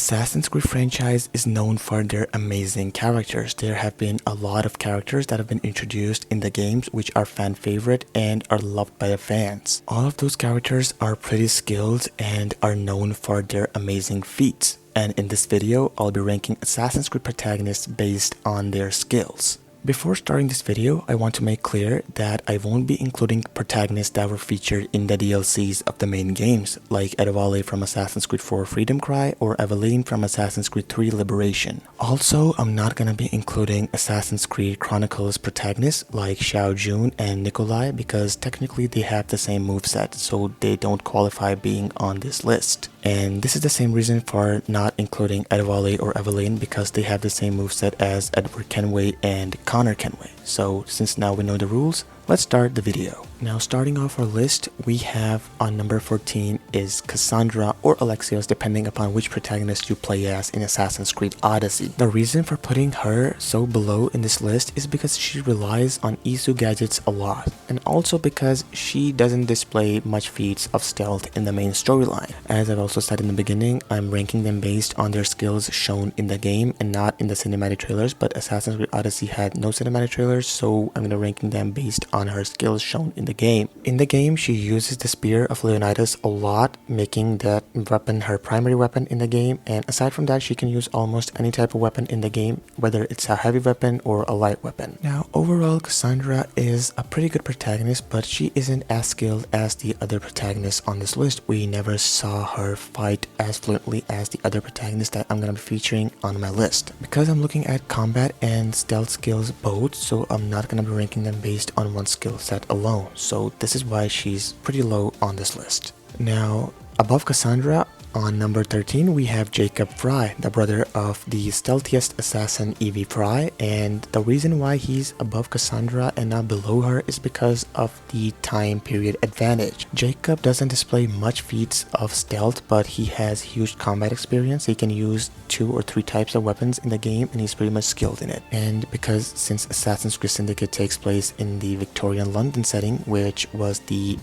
Assassin's Creed franchise is known for their amazing characters. There have been a lot of characters that have been introduced in the games which are fan favorite and are loved by the fans. All of those characters are pretty skilled and are known for their amazing feats. And in this video, I'll be ranking Assassin's Creed protagonists based on their skills. Before starting this video, I want to make clear that I won't be including protagonists that were featured in the DLCs of the main games, like Adewale from Assassin's Creed 4 Freedom Cry or Evelyn from Assassin's Creed 3 Liberation. Also, I'm not gonna be including Assassin's Creed Chronicles protagonists like Xiao Jun and Nikolai because technically they have the same moveset, so they don't qualify being on this list. And this is the same reason for not including Adewale or Evelyn because they have the same moveset as Edward Kenway and Connor Kenway. So since now we know the rules, let's start the video. Now starting off our list, we have on number 14 is Cassandra or Alexios depending upon which protagonist you play as in Assassin's Creed Odyssey. The reason for putting her so below in this list is because she relies on Isu gadgets a lot, and also because she doesn't display much feats of stealth in the main storyline. As I've also said in the beginning, I'm ranking them based on their skills shown in the game and not in the cinematic trailers, but Assassin's Creed Odyssey had no cinematic trailers, so I'm gonna ranking them based on her skills shown in the game. In the game, she uses the Spear of Leonidas a lot, making that weapon her primary weapon in the game, and aside from that, she can use almost any type of weapon in the game, whether it's a heavy weapon or a light weapon. Now, overall, Cassandra is a pretty good protagonist, but she isn't as skilled as the other protagonists on this list. We never saw her fight as fluently as the other protagonists that I'm gonna be featuring on my list. Because I'm looking at combat and stealth skills both, so I'm not gonna be ranking them based on one skill set alone, so this is why she's pretty low on this list. Now, above Cassandra, on number 13, we have Jacob Frye, the brother of the stealthiest assassin Evie Frye, and the reason why he's above Cassandra and not below her is because of the time period advantage. Jacob doesn't display much feats of stealth, but he has huge combat experience. He can use 2 or 3 types of weapons in the game, and he's pretty much skilled in it. And because since Assassin's Creed Syndicate takes place in the Victorian London setting, which was the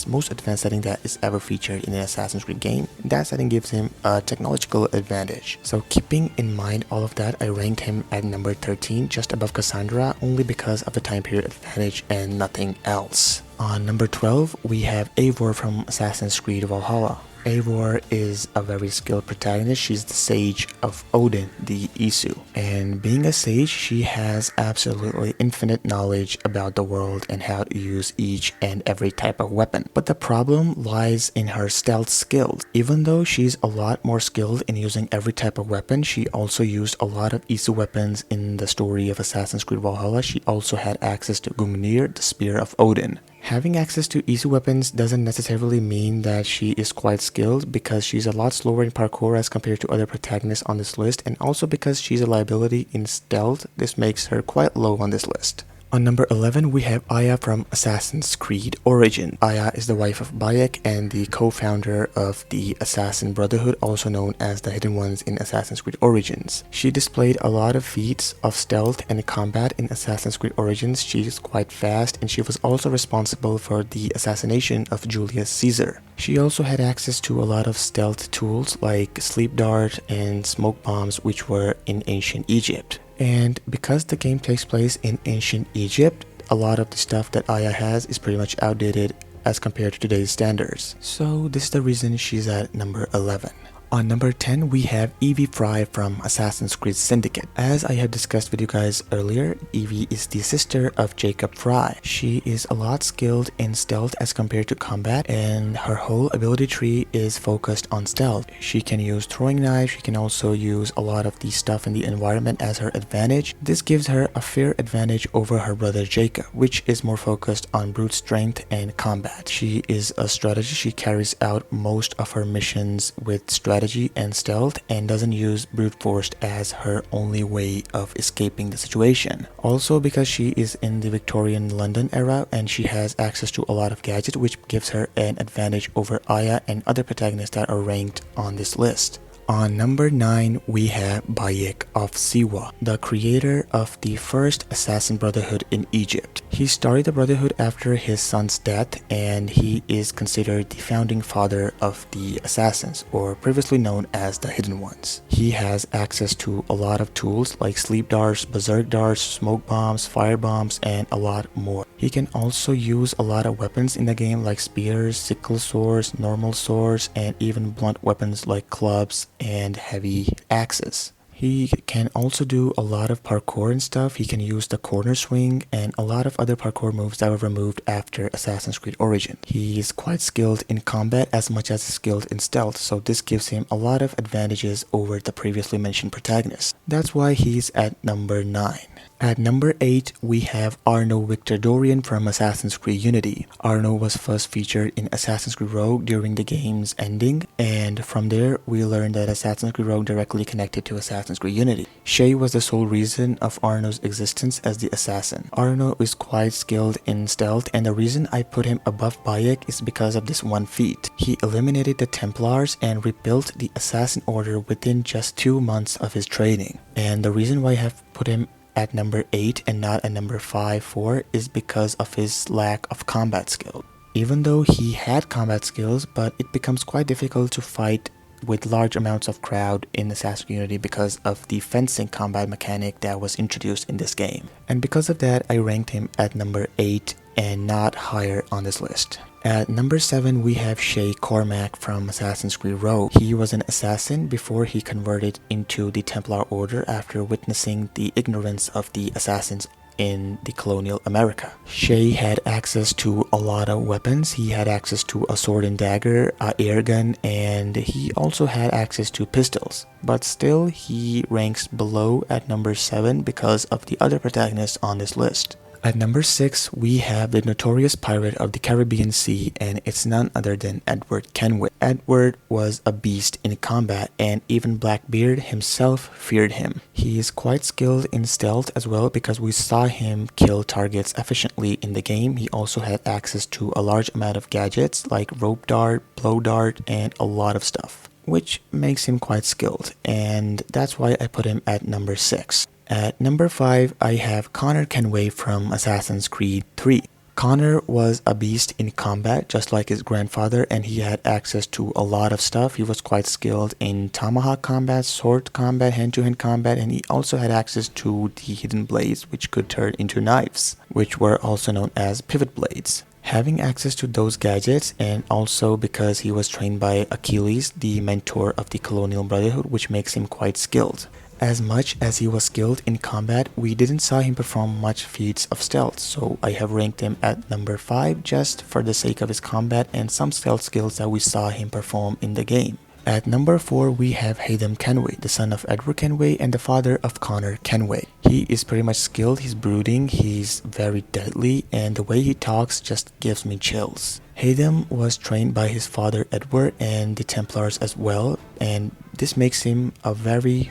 most advanced setting that is ever featured in an Assassin's Creed game, that setting gives him a technological advantage. So keeping in mind all of that, I ranked him at number 13, just above Cassandra, only because of the time period advantage and nothing else. On number 12, we have Eivor from Assassin's Creed Valhalla. Eivor is a very skilled protagonist. She's the sage of Odin, the Isu. And being a sage, she has absolutely infinite knowledge about the world and how to use each and every type of weapon. But the problem lies in her stealth skills. Even though she's a lot more skilled in using every type of weapon, she also used a lot of Isu weapons in the story of Assassin's Creed Valhalla. She also had access to Gungnir, the Spear of Odin. Having access to Isu weapons doesn't necessarily mean that she is quite skilled, because she's a lot slower in parkour as compared to other protagonists on this list, and also because she's a liability in stealth, this makes her quite low on this list. On number 11, we have Aya from Assassin's Creed Origins. Aya is the wife of Bayek and the co-founder of the Assassin Brotherhood, also known as the Hidden Ones in Assassin's Creed Origins. She displayed a lot of feats of stealth and combat in Assassin's Creed Origins. She is quite fast, and she was also responsible for the assassination of Julius Caesar. She also had access to a lot of stealth tools like sleep dart and smoke bombs, which were in ancient Egypt. And because the game takes place in ancient Egypt, a lot of the stuff that Aya has is pretty much outdated as compared to today's standards. So this is the reason she's at number 11. On number 10, we have Evie Frye from Assassin's Creed Syndicate. As I have discussed with you guys earlier, Evie is the sister of Jacob Frye. She is a lot skilled in stealth as compared to combat, and her whole ability tree is focused on stealth. She can use throwing knives, she can also use a lot of the stuff in the environment as her advantage. This gives her a fair advantage over her brother Jacob, which is more focused on brute strength and combat. She is a strategist. She carries out most of her missions with strategy and stealth, and doesn't use brute force as her only way of escaping the situation. Also, because she is in the Victorian London era and she has access to a lot of gadgets, which gives her an advantage over Aya and other protagonists that are ranked on this list. On number 9, we have Bayek of Siwa, the creator of the first assassin brotherhood in Egypt. He started the brotherhood after his son's death, and he is considered the founding father of the assassins, or previously known as the Hidden Ones. He has access to a lot of tools like sleep darts, berserk darts, smoke bombs, fire bombs, and a lot more. He can also use a lot of weapons in the game like spears, sickle swords, normal swords, and even blunt weapons like clubs and heavy axes. He can also do a lot of parkour and stuff. He can use the corner swing and a lot of other parkour moves that were removed after Assassin's Creed Origin. He is quite skilled in combat as much as skilled in stealth, so this gives him a lot of advantages over the previously mentioned protagonists. That's why he's at number 9. At number 8, we have Arno Victor Dorian from Assassin's Creed Unity. Arno was first featured in Assassin's Creed Rogue during the game's ending, and from there we learned that Assassin's Creed Rogue directly connected to Assassin's Creed Unity. Shay was the sole reason of Arno's existence as the assassin. Arno is quite skilled in stealth, and the reason I put him above Bayek is because of this one feat. He eliminated the Templars and rebuilt the Assassin Order within just 2 months of his training. And the reason why I have put him at number 8 and not at number 5, 4 is because of his lack of combat skill. Even though he had combat skills, but it becomes quite difficult to fight with large amounts of crowd in Assassin's Creed Unity because of the fencing combat mechanic that was introduced in this game. And because of that, I ranked him at number 8 and not higher on this list. At number 7, we have Shay Cormac from Assassin's Creed Rogue. He was an assassin before he converted into the Templar Order after witnessing the ignorance of the assassins in the colonial America. Shay had access to a lot of weapons. He had access to a sword and dagger, an air gun, and he also had access to pistols. But still, he ranks below at number 7 because of the other protagonists on this list. At number 6, we have the notorious pirate of the Caribbean Sea, and it's none other than Edward Kenway. Edward was a beast in combat, and even Blackbeard himself feared him. He is quite skilled in stealth as well because we saw him kill targets efficiently in the game. He also had access to a large amount of gadgets like rope dart, blow dart, and a lot of stuff, which makes him quite skilled, and that's why I put him at number 6. At number 5, I have Connor Kenway from Assassin's Creed 3. Connor was a beast in combat, just like his grandfather, and he had access to a lot of stuff. He was quite skilled in tomahawk combat, sword combat, hand-to-hand combat, and he also had access to the hidden blades, which could turn into knives, which were also known as pivot blades. Having access to those gadgets, and also because he was trained by Achilles, the mentor of the Colonial Brotherhood, which makes him quite skilled. As much as he was skilled in combat, we didn't saw him perform much feats of stealth, so I have ranked him at number 5 just for the sake of his combat and some stealth skills that we saw him perform in the game. At number 4, we have Haytham Kenway, the son of Edward Kenway and the father of Connor Kenway. He is pretty much skilled, he's brooding, he's very deadly, and the way he talks just gives me chills. Haytham was trained by his father Edward and the Templars as well, and this makes him a very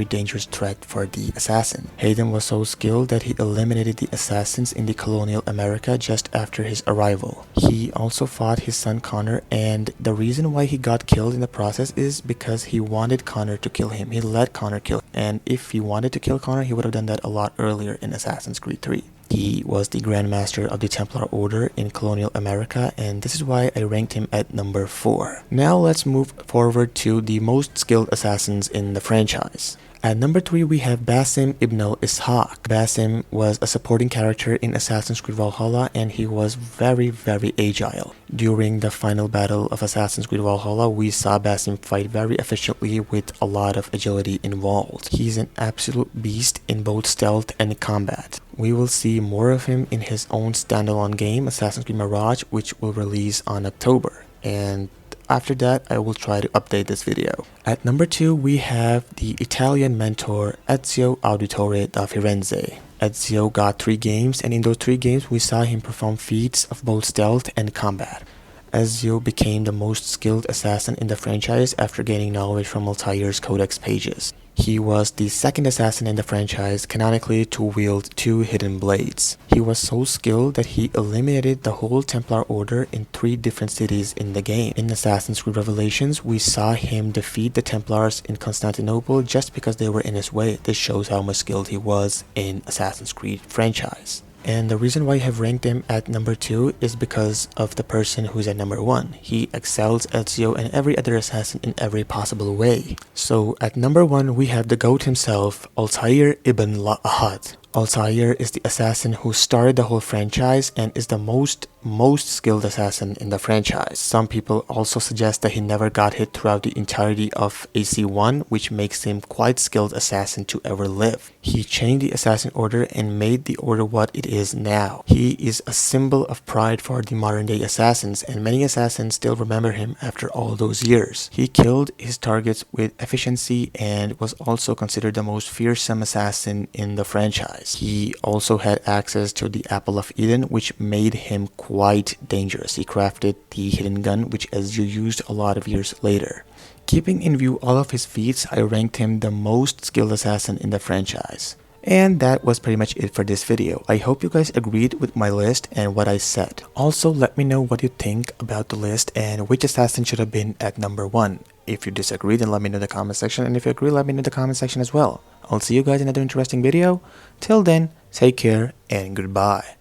dangerous threat for the assassin. Haytham was so skilled that he eliminated the assassins in the colonial America just after his arrival. He also fought his son Connor, and the reason why he got killed in the process is because he wanted Connor to kill him. He let Connor kill him, and if he wanted to kill Connor, he would have done that a lot earlier in Assassin's Creed 3. He was the grandmaster of the Templar Order in colonial America, and this is why I ranked him at number 4. Now let's move forward to the most skilled assassins in the franchise. At number 3, we have Basim ibn al-Ishaq. Basim was a supporting character in Assassin's Creed Valhalla, and he was very agile. During the final battle of Assassin's Creed Valhalla, we saw Basim fight very efficiently with a lot of agility involved. He's an absolute beast in both stealth and combat. We will see more of him in his own standalone game, Assassin's Creed Mirage, which will release on October. And after that, I will try to update this video. At number 2, we have the Italian mentor Ezio Auditore da Firenze. Ezio got 3 games, and in those 3 games, we saw him perform feats of both stealth and combat. Ezio became the most skilled assassin in the franchise after gaining knowledge from Altair's Codex pages. He was the second assassin in the franchise canonically to wield 2 hidden blades. He was so skilled that he eliminated the whole Templar order in 3 different cities in the game. In Assassin's Creed Revelations, we saw him defeat the Templars in Constantinople just because they were in his way. This shows how much skilled he was in Assassin's Creed franchise. And the reason why I have ranked him at number 2 is because of the person who's at number 1. He excels Ezio and every other assassin in every possible way. So at number 1 we have the GOAT himself, Altair ibn Ahad. Altair is the assassin who started the whole franchise and is the most skilled assassin in the franchise. Some people also suggest that he never got hit throughout the entirety of AC1, which makes him quite skilled assassin to ever live. He changed the assassin order and made the order what it is now. He is a symbol of pride for the modern day assassins, and many assassins still remember him after all those years. He killed his targets with efficiency and was also considered the most fearsome assassin in the franchise. He also had access to the Apple of Eden, which made him quite dangerous. He crafted the hidden gun, which Ezio used a lot of years later. Keeping in view all of his feats, I ranked him the most skilled assassin in the franchise. And that was pretty much it for this video. I hope you guys agreed with my list and what I said. Also, let me know what you think about the list and which assassin should have been at number 1. If you disagree, then let me know in the comment section, and if you agree, let me know in the comment section as well. I'll see you guys in another interesting video. Till then, take care and goodbye.